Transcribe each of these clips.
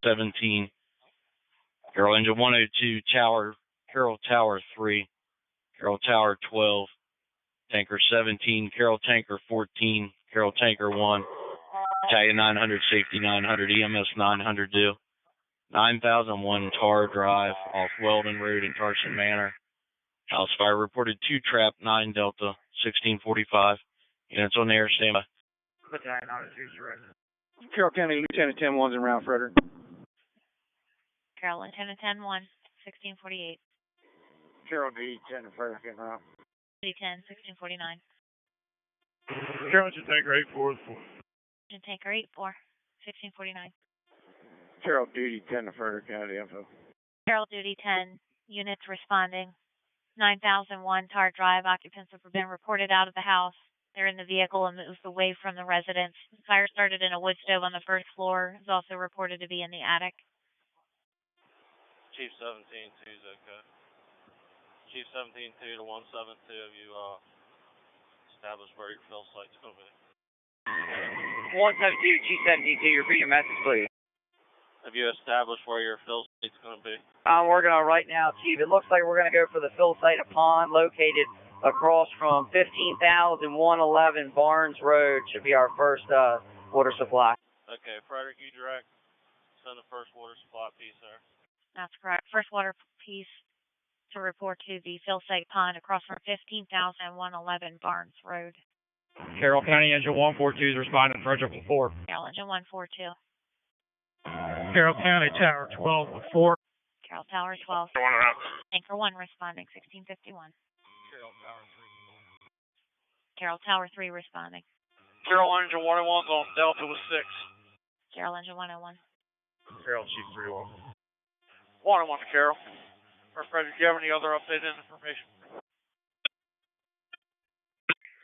17, Carroll Engine 102, Carroll Tower 3, Carroll Tower 12, Tanker 17, Carroll Tanker 14, Carroll Tanker 1, Battalion 900, Safety 900, EMS 900 due. 9001 TARR Drive off Weldon Road in Tarson Manor. House fire reported 2 trap, 9 Delta, 1645. Units on the air, standby. Battalion 902 direct. Carroll County Lieutenant 10-1's en route, Frederick. Carroll Lieutenant 10-1, 1648. Carroll D10 Frederick en route. D10, 1649. Carroll Engine Tanker 8-4. Engine Tanker 8-4, 1649. Carroll Duty 10 to Frederick County info. Carroll Duty 10, units responding. 9001 TARR Drive, occupants have been reported out of the house. They're in the vehicle and moved away from the residence. Fire started in a wood stove on the first floor. Is also reported to be in the attic. Chief 17-2 is okay. Chief 17-2 to 172, have you established where your fill site's going to be? 172, Chief 17-2, repeat your message, please. Have you established where your fill site's going to be? I'm working on it right now, Chief. It looks like we're going to go for the fill site, a pond located across from 15,111 Barnes Road. Should be our first water supply. Okay, Frederick, you direct. Send the first water supply piece there. That's correct. First water piece to report to the fill site pond across from 15,111 Barnes Road. Carroll County Engine 142 is responding to Frederick 4. Carroll Engine 142. Carroll County Tower 12 with 4. Carroll Tower 12. Tanker 1 responding, 1651. Carroll Tower 3 responding. Carroll Engine 101 on Delta with 6. Carroll Engine 101. Carroll Chief 31. 101 to Carroll. Or Frederick, do you have any other updated information?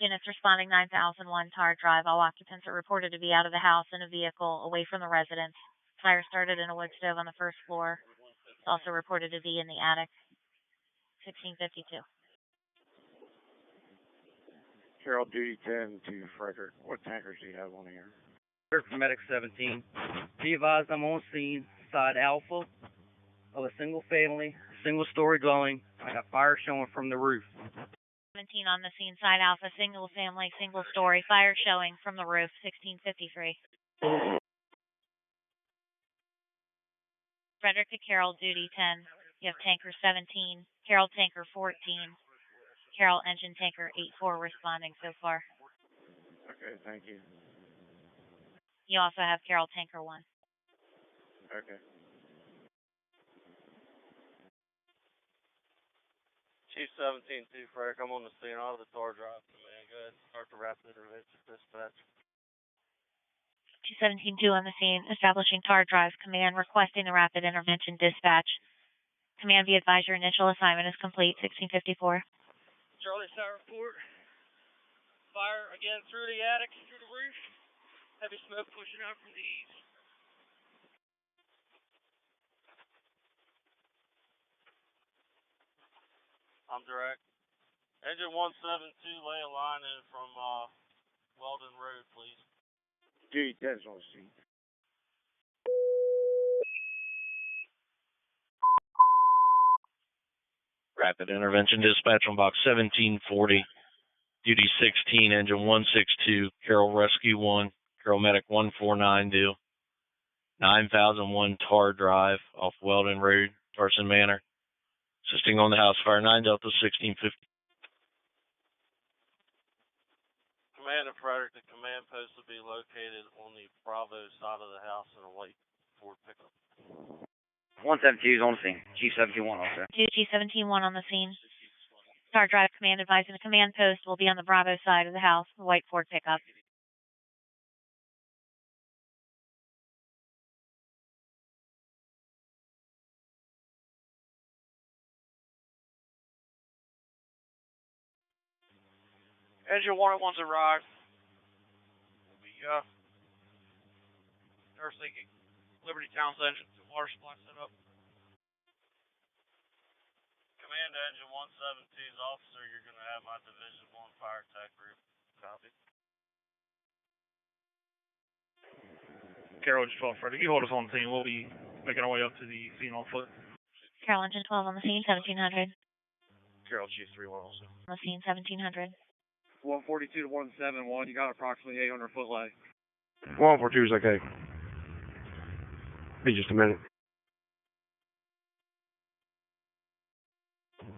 Units responding 9001 TARR Drive. All occupants are reported to be out of the house in a vehicle away from the residence. Fire started in a wood stove on the first floor. It's also reported to be in the attic. 1652. Carroll Duty 10 to Frederick. What tankers do you have on here? Medic 17. Be advised, I'm on scene, side alpha of a single-story dwelling. I got fire showing from the roof. 17 on the scene, side alpha, single family, single story, fire showing from the roof, 1653. Frederick to Carroll, Duty 10. You have Tanker 17, Carroll Tanker 14, Carroll Engine Tanker 84 responding so far. Okay, thank you. You also have Carroll Tanker 1. Okay. Chief 17-2, Frederick, I'm on the scene out of the TARR Drive. Man, go ahead and start the rapid intervention dispatch. Chief 17-2 on the scene, establishing TARR Drive. Command requesting the rapid intervention dispatch. Command, be advised your initial assignment is complete, 1654. Charlie Tower report. Fire again through the attic, through the roof. Heavy smoke pushing out from the east. I'm direct. Engine 172, lay a line in from Weldon Road, please. Duty 10's on the scene. Rapid intervention dispatch on box 1740. Duty 16, engine 162, Carroll Rescue 1, Carroll Medic 149 due. 9001 TARR Drive off Weldon Road, Tarson Manor. Assisting on the house fire, 9 Delta 1650. Command to Frederick, the command post will be located on the Bravo side of the house in a white Ford pickup. 172 is on the scene. Chief 71 also. Chief 17-1 on the scene. TARR Drive command advising the command post will be on the Bravo side of the house, the white Ford pickup. Engine 101's arrived. We nursing Liberty Town's engine, water supply set up. Command to Engine 172's officer, you're going to have my Division 1 fire attack group. Copy. Carroll 12, Frederick. You hold us on the scene. We'll be making our way up to the scene on foot. Carroll Engine 12 on the scene, 1700. Carroll Chief 3-1 also. On the scene, 1700. 142 to 171. You got approximately 800 foot lag. 142 is okay. Be just a minute.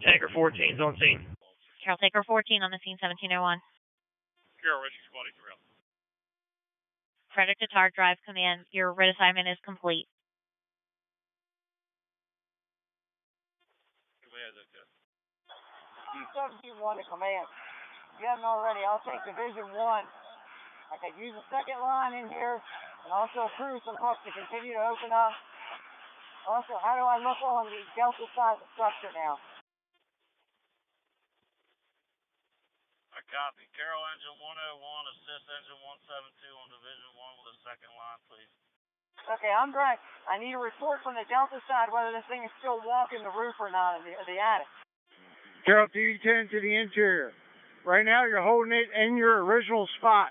Tanker 14's on scene. Carroll Taker 14 on the scene, 1701. Carroll Richie Squad 8 rail. Frederick to TARR Drive Command, your RIT assignment is complete. Command, okay. 17-1 to command. If you haven't already, I'll take Division 1. I could use a second line in here and also approve some hooks to continue to open up. Also, how do I look on the Delta side of the structure now? I copy. Carroll Engine 101, assist Engine 172 on Division 1 with a second line, please. Okay, I'm Greg. I need a report from the Delta side whether this thing is still walking the roof or not in the attic. Carroll TD10 to the interior. Right now you're holding it in your original spot.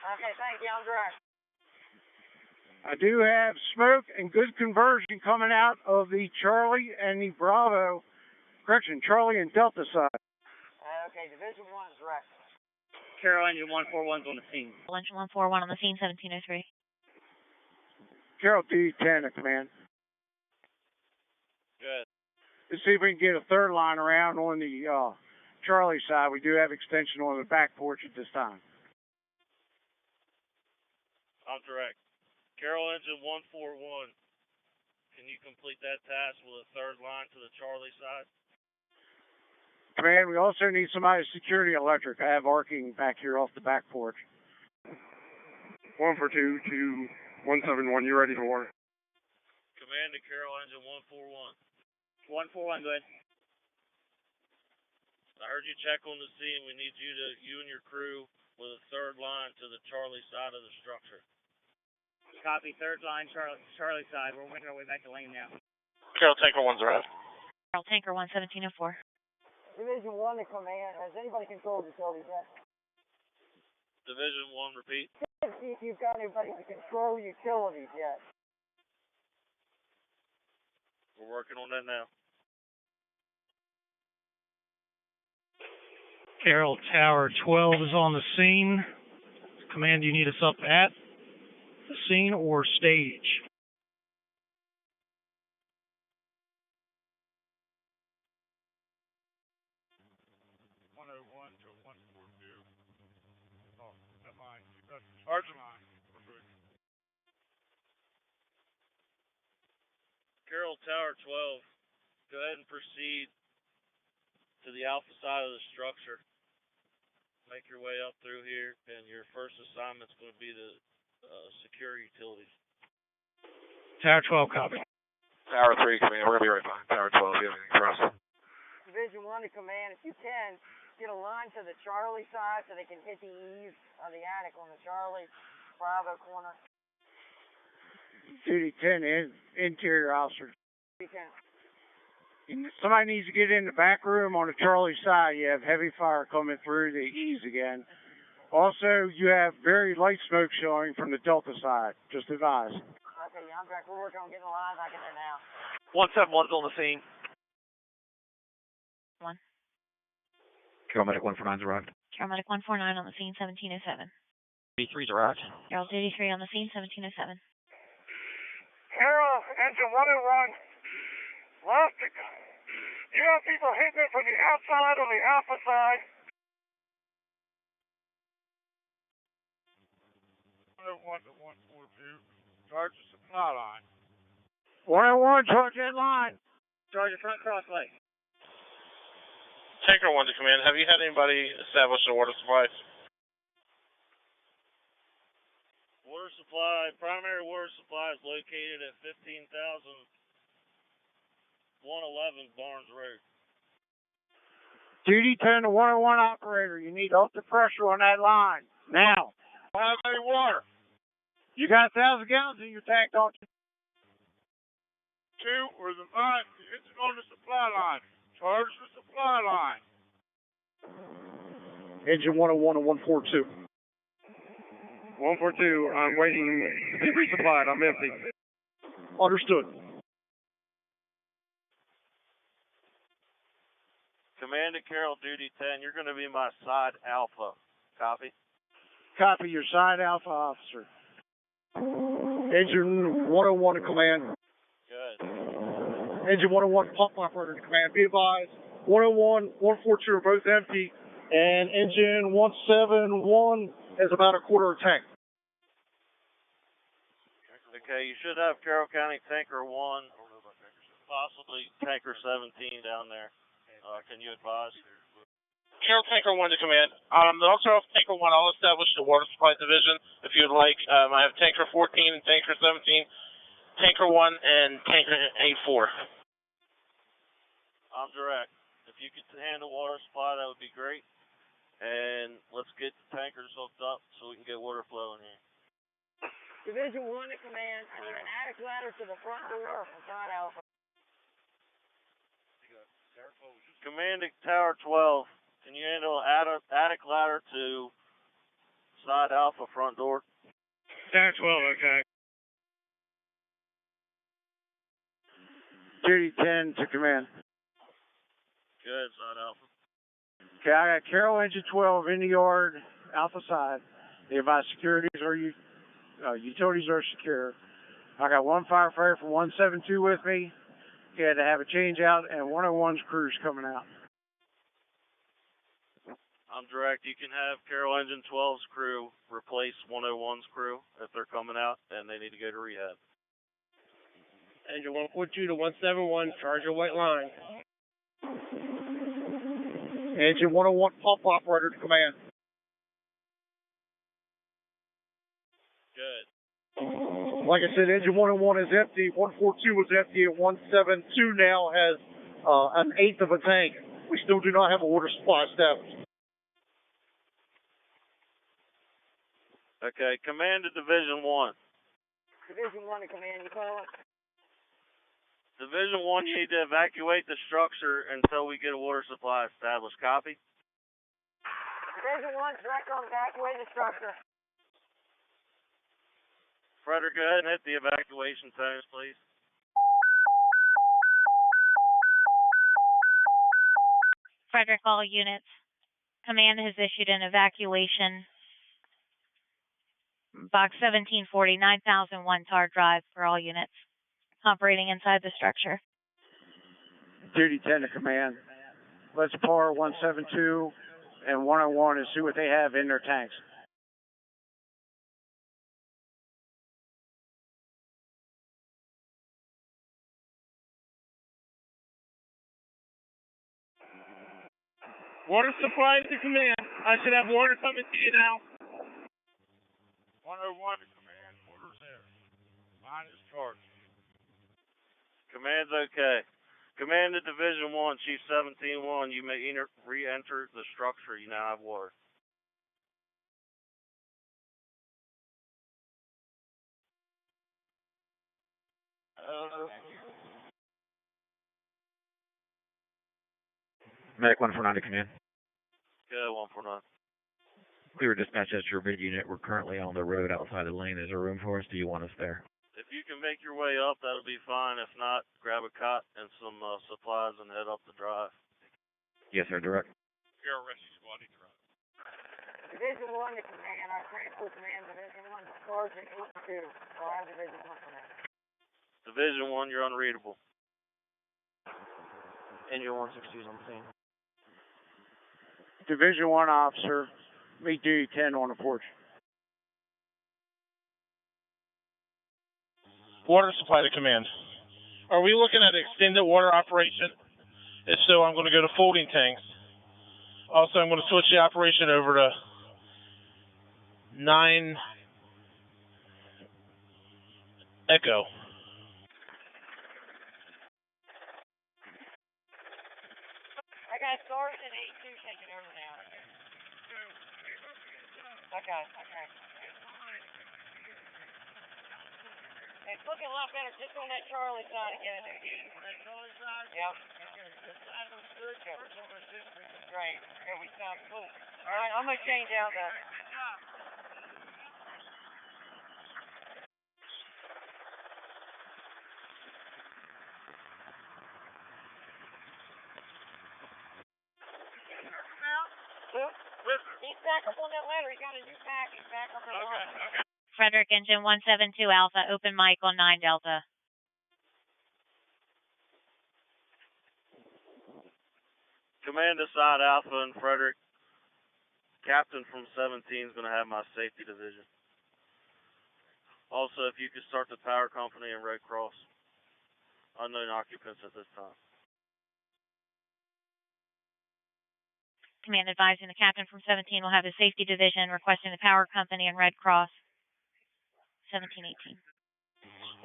Okay, thank you. I'm Greg. I do have smoke and good conversion coming out of the Charlie and the Bravo, Charlie and Delta side. Okay, Division 1 is wrecked. Carroll Engine 141's on the scene. Engine 141 on the scene, 1703. Carroll TD10 to command. Good. Let's see if we can get a third line around on the Charlie side. We do have extension on the back porch at this time. I'm direct. Carroll Engine 141, can you complete that task with a third line to the Charlie side? Command, we also need somebody security electric. I have arcing back here off the back porch. 142 to 171, you ready for work? Command to Carroll Engine 141. 141, go ahead. I heard you check on the scene. We need you and your crew with a third line to the Charlie side of the structure. Copy, third line, Charlie side. We're making our way back to lane now. Carroll Tanker 1's arrived. Carroll Tanker 1, 1704. Division 1 to command. Has anybody controlled utilities yet? Division 1, repeat. See if you've got anybody to control utilities yet. We're working on that now. Carroll Tower 12 is on the scene. Command, you need us up at the scene or stage? Carroll Tower 12, go ahead and proceed to the alpha side of the structure. Make your way up through here, and your first assignment's going to be to secure utilities. Tower 12, copy. Tower 3, command, we're going to be right behind. Tower 12, you have anything for us? Division 1 to command. If you can, get a line to the Charlie side so they can hit the eaves of the attic on the Charlie Bravo corner. Duty 10 interior officer. You can. Somebody needs to get in the back room on the Charlie side. You have heavy fire coming through the eaves again. Also, you have very light smoke showing from the Delta side. Just advise. Okay, yeah, I'm back. We're working on getting the line back in there now. 171's on the scene. 1. Carroll Medic 149's arrived. Carroll Medic 149 on the scene, 1707. B3's arrived. Carroll Duty 3 on the scene, 1707. Carroll, engine 101. Left. You have people hitting it from the outside on the alpha side. 101 to 142. Charge the supply line. 101, charge that line. Charge the front cross leg. Tanker 1 to command. Have you had anybody establish the water supplies? Water supply, primary water supply is located at 15,111 Barnes Road. Duty 10 to 101 operator, you need up the pressure on that line. Now. Don't have any water. You got 1,000 gallons in your tank, don't you? 2 or the line, it's on the supply line. Charge the supply line. Engine 101 and 142. 142, I'm waiting to be resupplied. I'm empty. Understood. Command to Carroll, Duty 10, you're going to be my side alpha. Copy? Copy your side alpha officer. Engine 101 to command. Good. Engine 101 pump operator to command. Be advised, 101, 142 are both empty, and engine 171 has about a quarter of a tank. Okay, you should have Carroll County Tanker 1, possibly Tanker 17 down there. Can you advise? Carroll Tanker 1 to command. Also off Tanker 1, I'll establish the water supply division if you'd like. I have Tanker 14 and Tanker 17, Tanker 1 and Tanker 84. I'm direct. If you could handle water supply, that would be great. And let's get the tankers hooked up so we can get water flowing here. Division 1 to command. I need an attic ladder to the front door from side alpha. Command to Tower 12. Can you handle attic ladder to side alpha front door? Tower 12, okay. Duty 10 to command. Good, side alpha. Okay, I got Carroll engine 12 in the yard, alpha side. My securities are utilities are secure. I got one firefighter from 172 with me. He had to have a change out, and 101's crew's coming out. I'm direct. You can have Carroll Engine 12's crew replace 101's crew if they're coming out and they need to go to rehab. Engine 142 to 171, charge your white line. Engine 101 pump operator to command. Good. Like I said, engine 101 is empty. 142 was empty, and 172 now has an eighth of a tank. We still do not have a water supply established. Okay, command to Division 1. Division 1 to command, you call it? Division 1, you need to evacuate the structure until we get a water supply established. Copy? Division 1, direct on evacuate the structure. Frederick, go ahead and hit the evacuation tones, please. Frederick, all units. Command has issued an evacuation. Box 1740, 9001 TARR drive for all units operating inside the structure. Duty 10 to command. Let's par 172 and 101 and see what they have in their tanks. Water supply to command. I should have water coming to you now. 101 to command. Water's there. Line is charged. Command's okay. Command to Division 1, Chief 17-1. You may re-enter the structure. You now have water. Medic 149 to command. Good, 149. Clear dispatch, that's your bid unit. We're currently on the road outside the lane. Is there room for us? Do you want us there? If you can make your way up, that'll be fine. If not, grab a cot and some supplies and head up the drive. Yes, sir, direct. Carroll Rescue Squad, drive. Division 1 to command. Our critical command, Division 1 to Sergeant 82. So I'm Division 1 command. Division 1, you're unreadable. Engine 160 is on the scene. Division 1 officer, meet duty 10 on the porch. Water supply to command. Are we looking at extended water operation? If so, I'm going to go to folding tanks. Also, I'm going to switch the operation over to 9 Echo. I got Sergeant 82 taking over now. Okay. It's looking a lot better just on that Charlie side again. That Charlie side? Yep. That looks good. Great. Okay, we sound cool. All right, I'm going to change out that. he's back up on that ladder. He got a new pack. He's back up on Okay. Frederick, engine 172 Alpha, open mic on 9 Delta. Command to side Alpha and Frederick. Captain from 17 is going to have my safety division. Also, if you could start the power company and Red Cross. Unknown occupants at this time. Command advising the captain from 17 will have his safety division requesting the power company and Red Cross. 1718.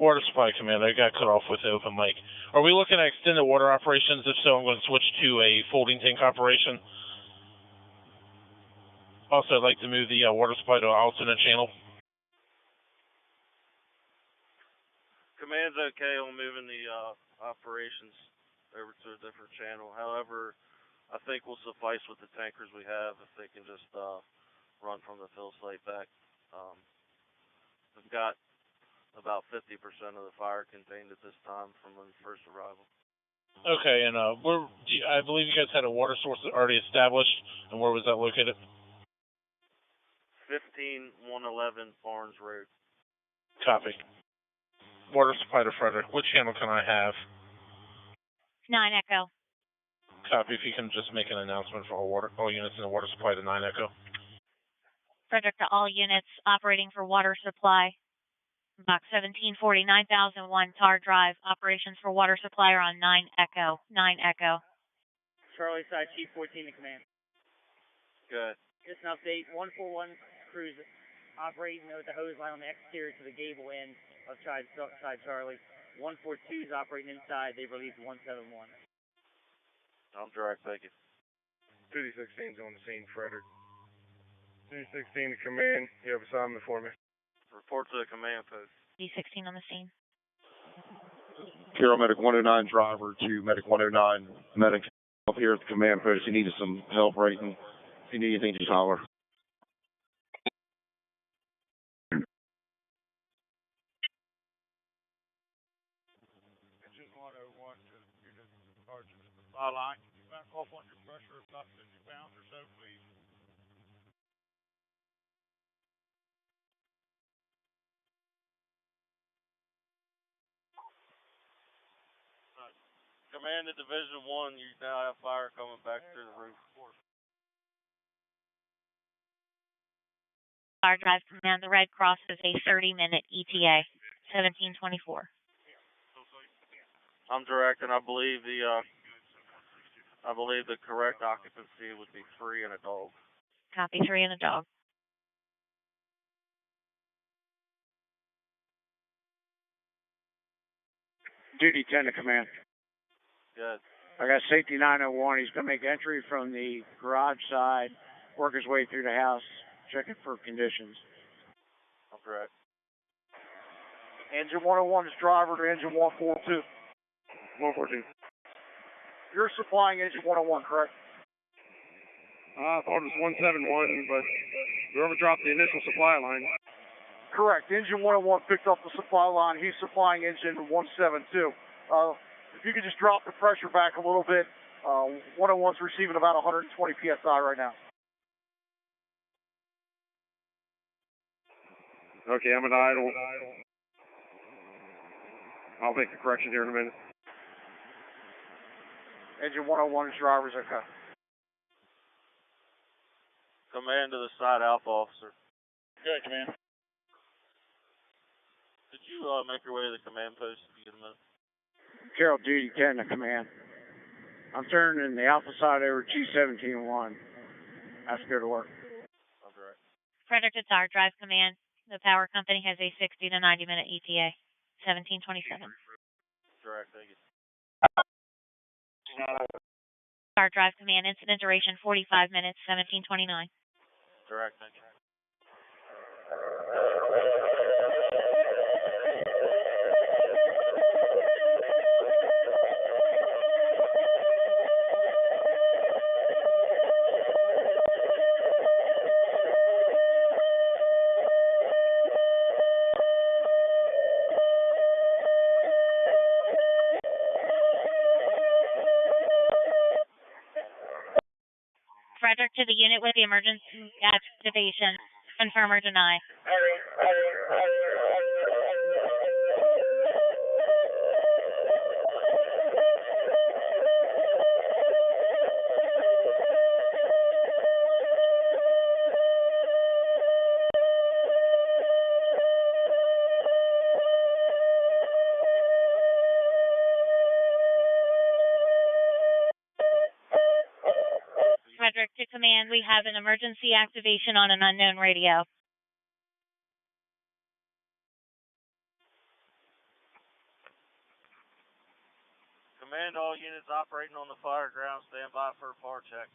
Water supply command, I got cut off with the open mic. Are we looking at extended water operations? If so, I'm going to switch to a folding tank operation. Also, I'd like to move the water supply to an alternate channel. Command's okay on moving the operations over to a different channel. However, I think we'll suffice with the tankers we have if they can just run from the fill site back. We've got about 50% of the fire contained at this time from when first arrival. Okay, and I believe you guys had a water source already established, and where was that located? 15111 Barnes Road. Copy. Water supply to Frederick. Which channel can I have? 9 Echo. Copy. If you can just make an announcement for all units in the water supply to 9 Echo. Frederick to all units operating for water supply. Box 1740, 9001 TARR Drive. Operations for water supply are on 9 Echo. 9 Echo. Charlie side, Chief 14 to command. Good. Just an update. 141 crews operating with the hose line on the exterior to the gable end of side Charlie. 142 is operating inside. They've released 171. I'm direct, thank you. 2D16's on the scene, Frederick. 2D16 to command. You have assignment for me. Report to the command post. D16 on the scene. Carroll Medic 109 driver to Medic 109. Medic up here at the command post. He needed some help rating. If you need anything, just holler. Line. Back off on your pressure of about 50 pounds or so, please. Command to Division 1, you now have fire coming back through the roof. TARR Drive command, the Red Cross is a 30-minute ETA. 1724. I'm direct, and I believe the correct occupancy would be 3 and a dog. Copy, 3 and a dog. Duty 10 to command. Good. I got safety 901. He's going to make entry from the garage side, work his way through the house, checking for conditions. I'm direct. Engine 101's driver to engine 142. 142. You're supplying engine 101, correct? I thought it was 171, but whoever dropped the initial supply line. Correct. Engine 101 picked up the supply line. He's supplying engine 172. If you could just drop the pressure back a little bit, 101's receiving about 120 PSI right now. Okay, I'm at idle. I'll make the correction here in a minute. Engine 101's driver's okay. Command to the side Alpha officer. Good, command. Did you make your way to the command post if you get a minute? Carroll duty 10 to command. I'm turning the Alpha side over G17-1. That's good to work. I'm direct. Frederick to TARR Drive command. The power company has a 60 to 90 minute ETA. 1727. Direct, thank you. TARR Drive command. Incident duration 45 minutes. 1729. Direct, thank you. Frederick to the unit with the emergency activation. Confirm or deny. Frederick to command, we have an emergency activation on an unknown radio. Command, all units operating on the fire ground, stand by for a PAR check.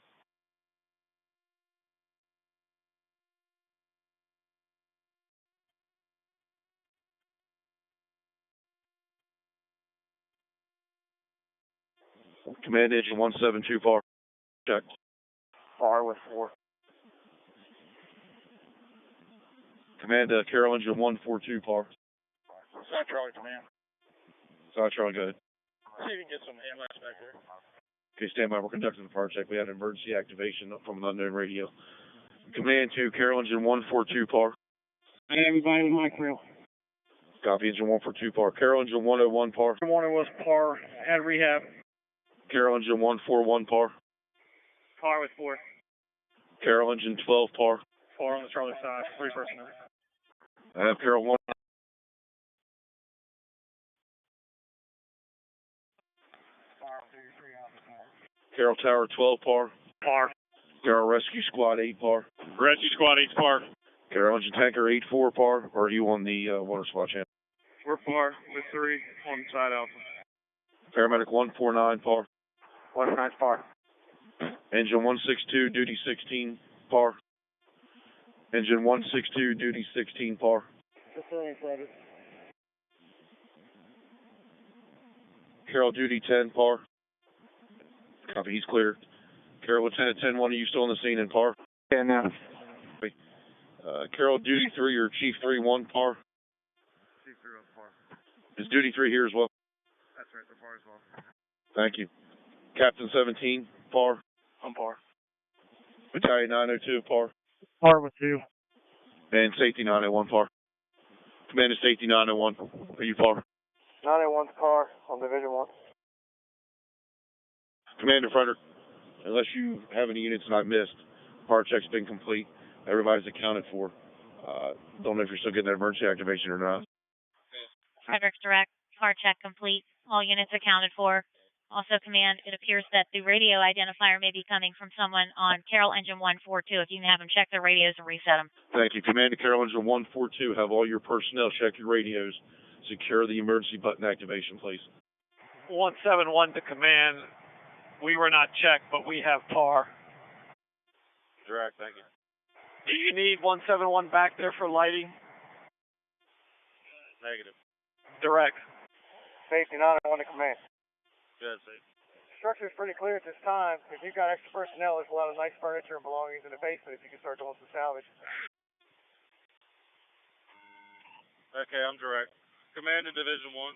Command engine 172 PAR. Check. PAR with 4. Command Carroll engine 142 PAR. South Charlie, command. Sorry, Charlie, go ahead. See if you can get some ambulance back there. Okay, stand by. We're conducting the PAR check. We had an emergency activation from an unknown radio. Command to Carroll engine 142 PAR. Hey, everybody with my crew. Copy engine 142 PAR. Carroll engine 101 PAR. Morning was PAR at rehab. Carroll engine 141 PAR. PAR with 4. Carroll engine 12 PAR. 4 on the Charlie side. 3 personnel. I have Carroll 1. Carroll Tower 12 PAR. PAR. Carroll Rescue Squad 8 PAR. Rescue Squad 8 PAR. Carroll engine tanker 84 PAR. Or are you on the water squad channel? We're PAR with 3 on side alpha. Paramedic 149 PAR. 109 PAR. Engine 162 duty 16 PAR. Engine 162 duty 16 PAR. Carroll duty 10 PAR. Copy, he's clear. Carroll Lieutenant 10-1, are you still on the scene in PAR? Yeah, now. Carroll duty 3 or Chief 3-1 PAR. Chief 3 on PAR. Is duty 3 here as well? That's right, the PAR as well. Thank you. Captain 17 PAR. On PAR. Battalion 902 PAR. PAR with 2. And Safety 901 PAR. Commander Safety 901, are you PAR? 901's PAR on Division 1. Commander Frederick, unless you have any units that I missed, PAR check's been complete. Everybody's accounted for. Don't know if you're still getting that emergency activation or not. Frederick direct, PAR check complete. All units accounted for. Also, command, it appears that the radio identifier may be coming from someone on Carroll engine 142. If you can have them check their radios and reset them. Thank you. Command to Carroll engine 142. Have all your personnel check your radios. Secure the emergency button activation, please. 171 to command. We were not checked, but we have PAR. Direct, thank you. Do you need 171 back there for lighting? Negative. Direct. Safety 901 to command. Good, safe. Structure's pretty clear at this time. If you've got extra personnel, there's a lot of nice furniture and belongings in the basement if you can start doing some salvage. Okay, I'm direct. Command to Division 1.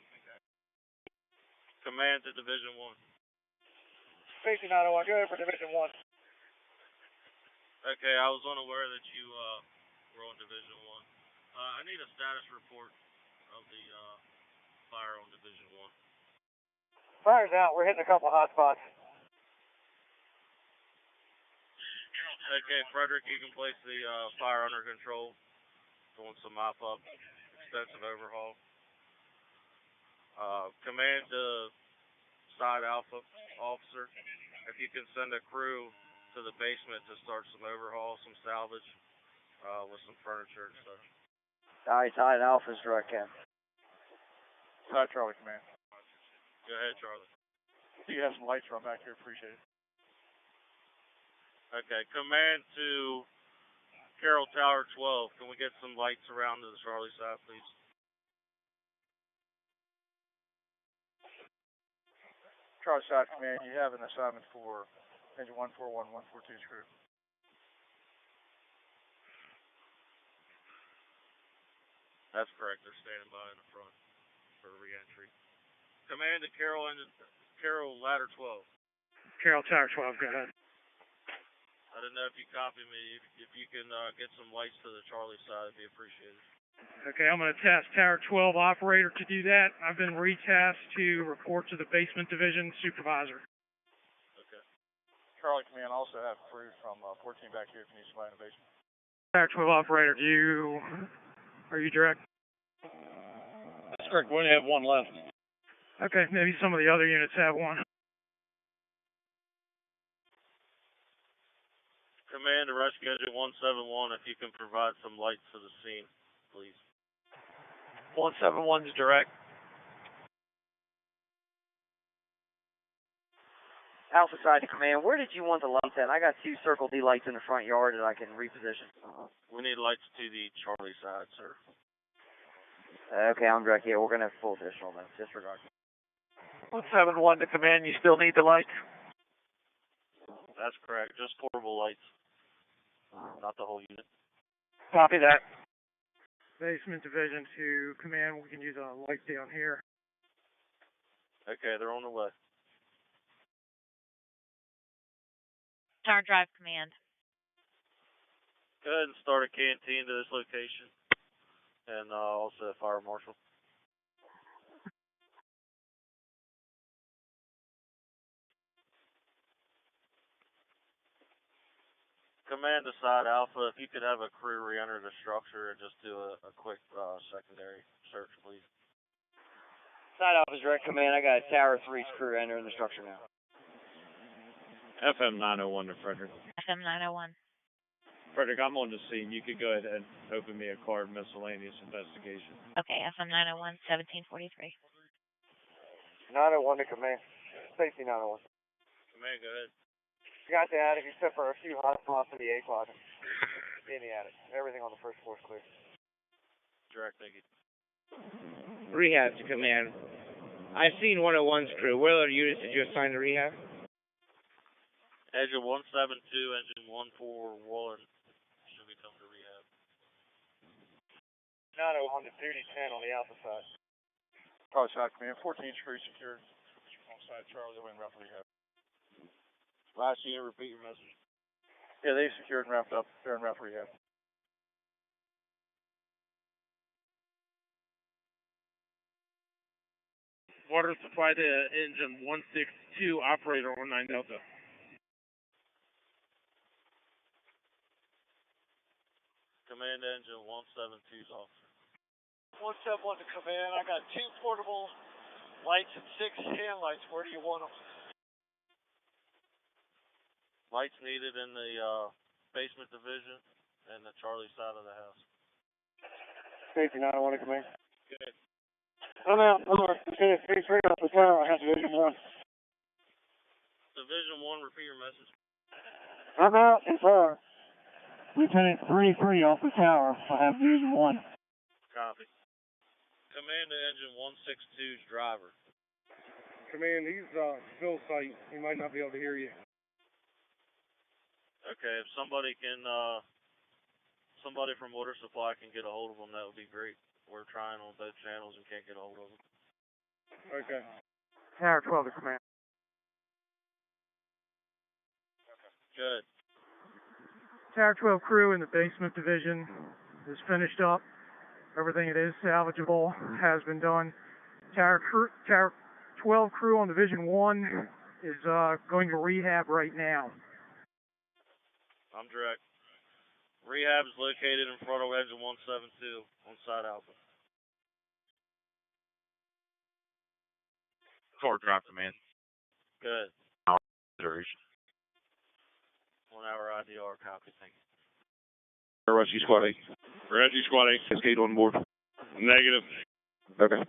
Command to Division 1. Safety 901, go ahead for Division 1. Okay, I was unaware that you were on Division 1. I need a status report of the fire on Division 1. Fire's out. We're hitting a couple hot spots. Okay, Frederick, you can place the fire under control. Doing some mop-up, extensive overhaul. Command to Side Alpha officer, if you can send a crew to the basement to start some overhaul, some salvage, with some furniture and stuff. Side Alpha's direct cam. Side Charlie, command. Go ahead, Charlie. You have some lights run back here, appreciate it. Okay, command to Carroll Tower 12. Can we get some lights around to the Charlie side, please? Charlie side, command. You have an assignment for engine 141, 142's crew. That's correct. They're standing by in the front for re-entry. Command to Carroll Ladder 12. Carroll Tower 12, go ahead. I didn't know if you copied me. If you can get some lights to the Charlie side, it'd be appreciated. Okay, I'm going to task Tower 12 operator to do that. I've been retasked to report to the basement division supervisor. Okay. Charlie Command also have crews from 14 back here if you need somebody in the basement. Tower 12 operator, are you direct? That's correct. We only have one left. Okay, maybe some of the other units have one. Command to Rescue Engine 171, if you can provide some lights to the scene, please. 171's direct. Alpha side to command, where did you want the lights at? I got 2 Circle D lights in the front yard that I can reposition. We need lights to the Charlie side, sir. Okay, I'm direct here. We're going to have full additional then. Disregard. 171 to command, you still need the lights? That's correct. Just portable lights. Not the whole unit. Copy that. Basement division to command, we can use a light down here. Okay, they're on the way. TARR Drive Command. Go ahead and start a canteen to this location. And also a fire marshal. Command to Side Alpha, if you could have a crew re-enter the structure and just do a quick secondary search, please. Side Alpha's direct command. I got Tower 3's crew entering the structure now. FM 901 to Frederick. FM 901. Frederick, I'm on the scene. You could go ahead and open me a card miscellaneous investigation. Okay, FM 901, 1743. 901 to command. Safety 901. Command, go ahead. Got the attic except for a few hot spots in the A closet. In the attic. Everything on the first floor is clear. Direct, thank you. Rehab to command. I've seen 101's crew. What other units did you assign to rehab? Engine 172, engine 141 should be coming to rehab. 901 to duty 10 on the Alpha side. Charlie side command. 14-inch crew secured on side Charlie. They're in rough rehab. Last unit, repeat your message. Yeah, they've secured and wrapped up. They're in rough rehab. Water supply to engine 162, operator on 9 Delta. Command engine 172's officer. 171 to command. I got 2 portable lights and 6 hand lights. Where do you want them? Lights needed in the basement division and the Charlie side of the house. Safety 901 to command. Good. I'm out. Over. Lieutenant 33 off the tower. I have Division 1. Division 1, repeat your message. I'm out and far. Lieutenant 33 off the tower. I have Division 1. Copy. Command to engine 162's driver. Command, he's Phil site. He might not be able to hear you. Okay, if somebody can, somebody from water supply can get a hold of them, that would be great. We're trying on both channels and can't get a hold of them. Okay. Tower 12 to command. Good. Tower 12 crew in the basement division is finished up. Everything it is salvageable has been done. Tower 12 crew on Division 1 is going to rehab right now. I'm direct. Rehab is located in front of engine 172 on side Alpha. Car drive command. Good. Duration. 1 hour IDR, copy, thank you. Rescue Squad 8. Rescue Squad 8. Escape on board. Negative. Okay.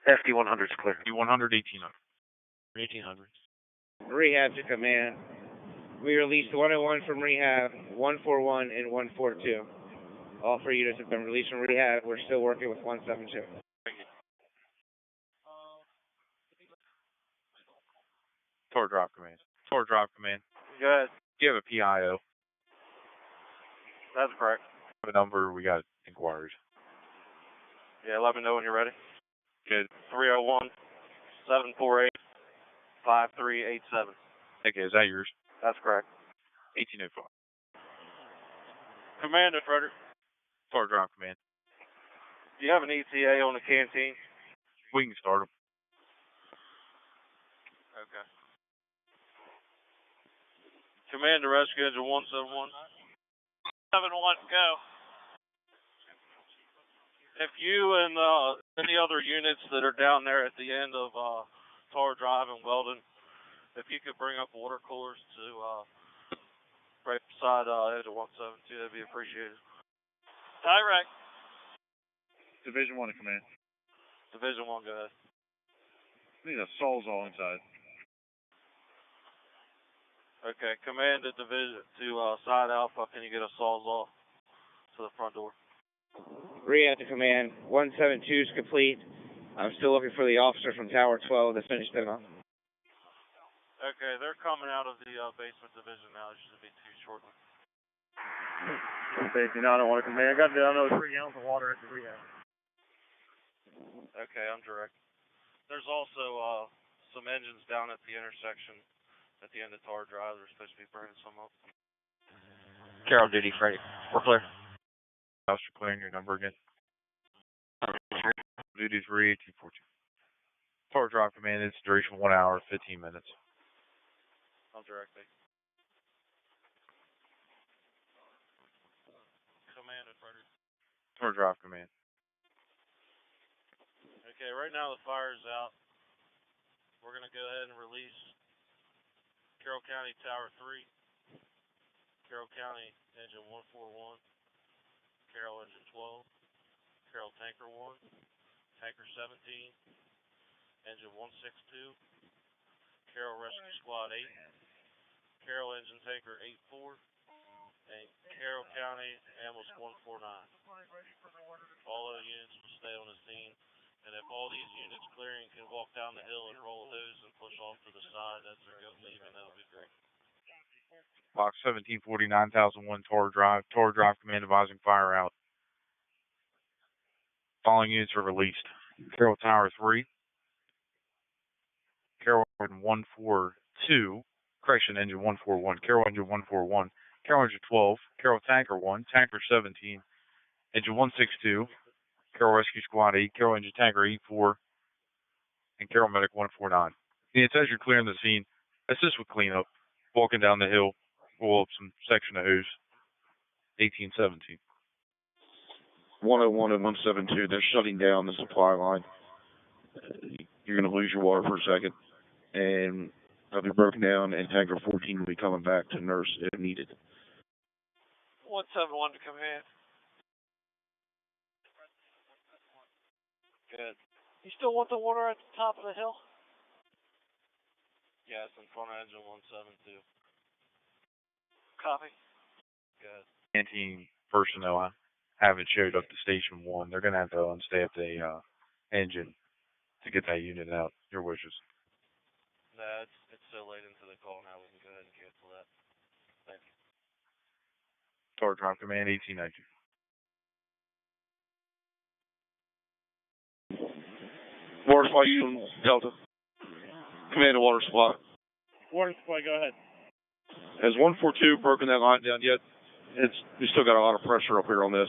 FD100's clear. D100, 1800. 1800. Rehab to command. We released 101 from rehab, 141 and 142. All 3 units have been released from rehab. We're still working with 172. TARR drive command. TARR drive command. Good. Do you have a PIO? That's correct. A number, we got inquiries. Yeah, let me know when you're ready. Good. 301 748-5387. Okay, is that yours? That's correct. 1805. Commander Frederick, TARR Drive Command. do you have an ETA on the canteen? We can start them. Okay. Commander Rescue Engine 171. 71, go. If you and any other units that are down there at the end of TARR Drive and Weldon, if you could bring up water coolers to right beside Engine 172, that'd be appreciated. Direct. Division 1 to command. Division 1, go ahead. Need a Sawzall inside. Okay, command to division to side Alpha. Can you get a Sawzall to the front door? RIT to command. 172 is complete. I'm still looking for the officer from Tower 12 to finish them up. Okay, they're coming out of the basement division now. It should be too shortly. Safety 901 to command. I got down another 3 gallons of water at the rehab. Okay, I'm direct. There's also some engines down at the intersection at the end of TARR Drive. They're supposed to be bringing some up. Carroll duty, Frederick. We're clear. Officer clearing your number again. Duty is RIT 1842. TARR Drive Command, it's duration 1 hour, 15 minutes. I'm direct. Commander Frederick. TARR Drive Command. Okay, right now the fire is out. We're going to go ahead and release Carroll County Tower 3, Carroll County Engine 141, Carroll Engine 12, Carroll Tanker 1, Tanker 17, Engine 162, Carroll Rescue Squad 8, Carroll Engine Tanker 84, and Carroll County Ambulance 149. All other units will stay on the scene. And if all these units clearing can walk down the hill and roll a hose and push off to the side, that's their go leaving, that would be great. Box 1740, 9001, TARR Drive. TARR Drive Command advising fire out. Following units are released. Carroll Tower 3. Carroll Engine 142. Correction, Engine 141. Carroll Engine 141. Carroll Engine 12. Carroll Tanker 1. Tanker 17. Engine 162. Carroll Rescue Squad 8, Carroll Engine Tanker 84, and Carroll Medic 149. Units, as you're clearing the scene, assist with cleanup, walking down the hill, pull up some section of hose. 1817. 101 and 172, they're shutting down the supply line. You're going to lose your water for a second, and they'll be broken down, and Tanker 14 will be coming back to nurse if needed. 171 to command. Good. You still want the water at the top of the hill? Yes, in front of Engine 172. Copy. Good. Canteen personnel haven't showed up to Station 1. They're going to have to unstaff the engine to get that unit out. Your wishes. Nah, it's so late into the call now. We can go ahead and cancel that. Thank you. TARR Drive Command 1892. Water supply, Houston, Delta. Command of water supply. Water supply, go ahead. Has 142 broken that line down yet? We still got a lot of pressure up here on this.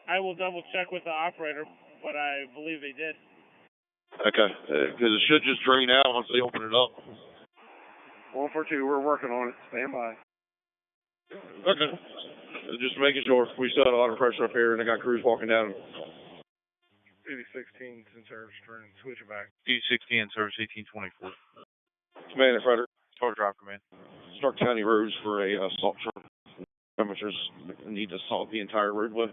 I will double check with the operator, but I believe they did. Okay, because it should just drain out once they open it up. 142, we're working on it. Stand by. Okay. Just making sure. We still had a lot of pressure up here, and I got crews walking down. Duty 16, since our turn, switch it back. Duty 16, service 1824. Commander Frederick. TARR Drive Command. Stark County roads for a salt truck. Temperatures need to salt the entire roadway.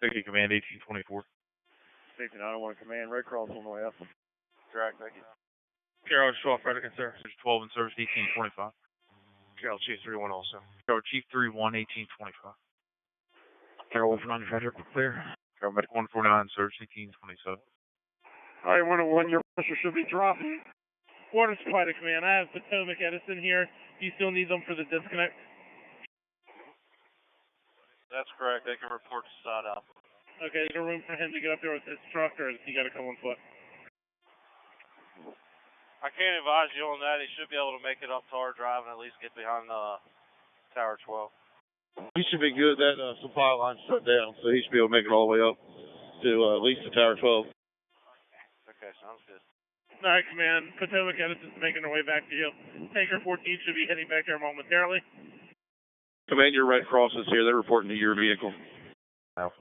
Safety Command 1824. Safety 901 command, Red Cross on the way up. Direct, thank you. Carroll 12, Frederick, sir. 12 in service 1825. Carroll Chief 31 also. Carroll Chief 31, 1825. Carroll 149, Frederick, we're clear. Carroll Medic 149, service 1827. Alright, 101, your pressure should be dropping. Water supply to command. I have Potomac Edison here. Do you still need them for the disconnect? That's correct. They can report to side Alpha. Okay, is there room for him to get up there with his truck, or is he got to come on foot? I can't advise you on that. He should be able to make it up TARR Drive and at least get behind Tower 12. He should be good. That supply line shut down, so he should be able to make it all the way up to at least to Tower 12. Okay, sounds good. All right, Command. Potomac Edison's making their way back to you. Tanker 14 should be heading back there momentarily. Command, your Red Cross is here. They're reporting to your vehicle. Alpha.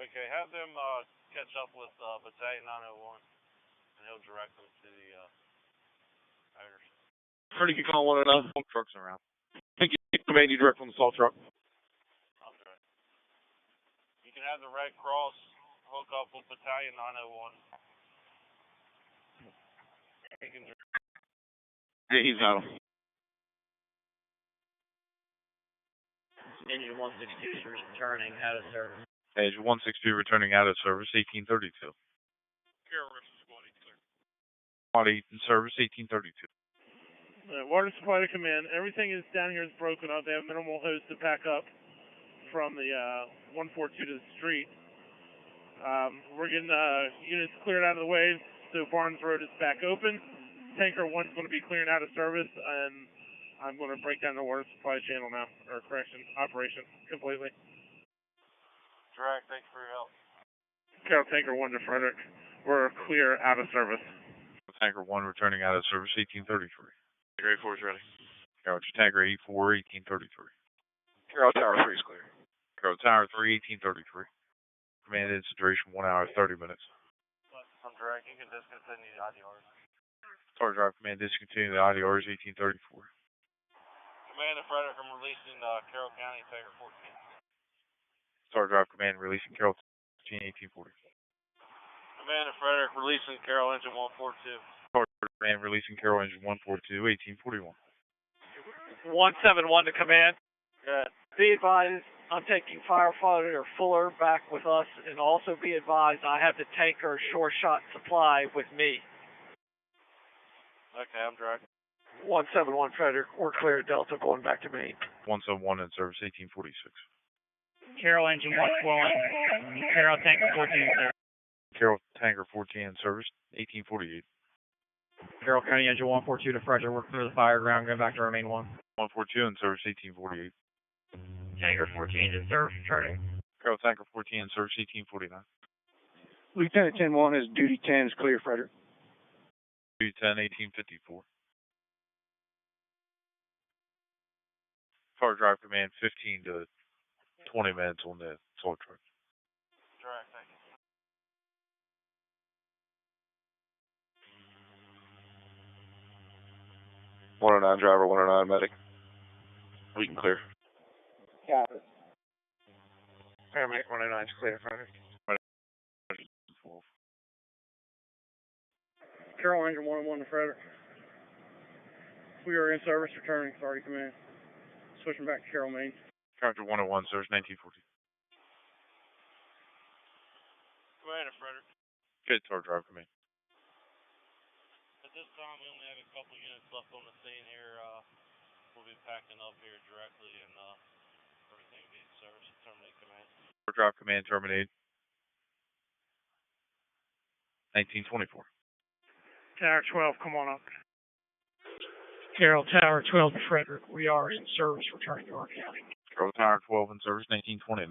Okay, have them catch up with Battalion 901, and he'll direct them to the owners. Frederick, you call 109. Trucks around. Thank you. Command, you direct from the assault truck. Okay. You can have the Red Cross hook up with Battalion 901. He can direct. Yeah, he's got him. Engine 162 is returning out of service. Engine 162 returning out of service, 1832. Carroll Rescue Squad 8 clear. Squad 8 in service, 1832. Water supply to command. Everything is down here is broken up. They have minimal hose to pack up from the 142 to the street. We're getting units cleared out of the way, so Barnes Road is back open. Tanker 1 is going to be clearing out of service, and I'm going to break down the water supply channel now, or correction, operation completely. Direct, thanks for your help. Carroll Tanker 1 to Frederick. We're clear out of service. Tanker 1 returning out of service, 1833. Tanker 84 is ready. Carroll Tanker 84, 1833. Carroll Tower 3 is clear. Carroll Tower 3, 1833. Command incident duration 1 hour 30 minutes. I'm direct. You can discontinue the IDRs. TARR Drive Command discontinue the IDRs 1834. Command to Frederick, I'm releasing Carroll County Tanker 14. TARR Drive Command releasing Carroll 14, 1840. Command to Frederick, releasing Carroll Engine 142. TARR Command releasing Carroll Engine 142, 1841. 171 to command. Good. Be advised, I'm taking firefighter Fuller back with us, and also be advised I have the tanker shore shot supply with me. Okay, I'm direct. 171 Frederick, we're clear at Delta going back to Maine. 171 in service, 1846. Carroll Engine 112, Carroll Tanker 14 there. Carroll Tanker 14 in service, 1848. Carroll County Engine 142 to Frederick, we're clear the fire ground, going back to our main one. 142 in service, 1848. Tanker 14 in service, returning. Carroll Tanker 14 in service, 1849. Lieutenant 10-1 has duty 10 is clear, Frederick. Duty 10, 1854. TARR Drive Command 15 to 20 minutes on the assault truck. Direct, thank you. .109 driver, 109 medic. We can clear. Got it. Paramedic 109 is clear, Frederick. Carroll Engine 101 to Frederick. We are in service, returning. Sorry, command. Switching back to Carroll, Maine. Charger 101, service 1940. Command to Frederick. Good, TARR Drive Command. At this time, we only have a couple units left on the scene here. We'll be packing up here directly, and everything will be in service. Terminate command. TARR Drive Command terminated. 1924. Tower 12, come on up. Carroll Tower 12 to Frederick. We are in service, returning to our county. Carroll Tower 12 in service, 1929.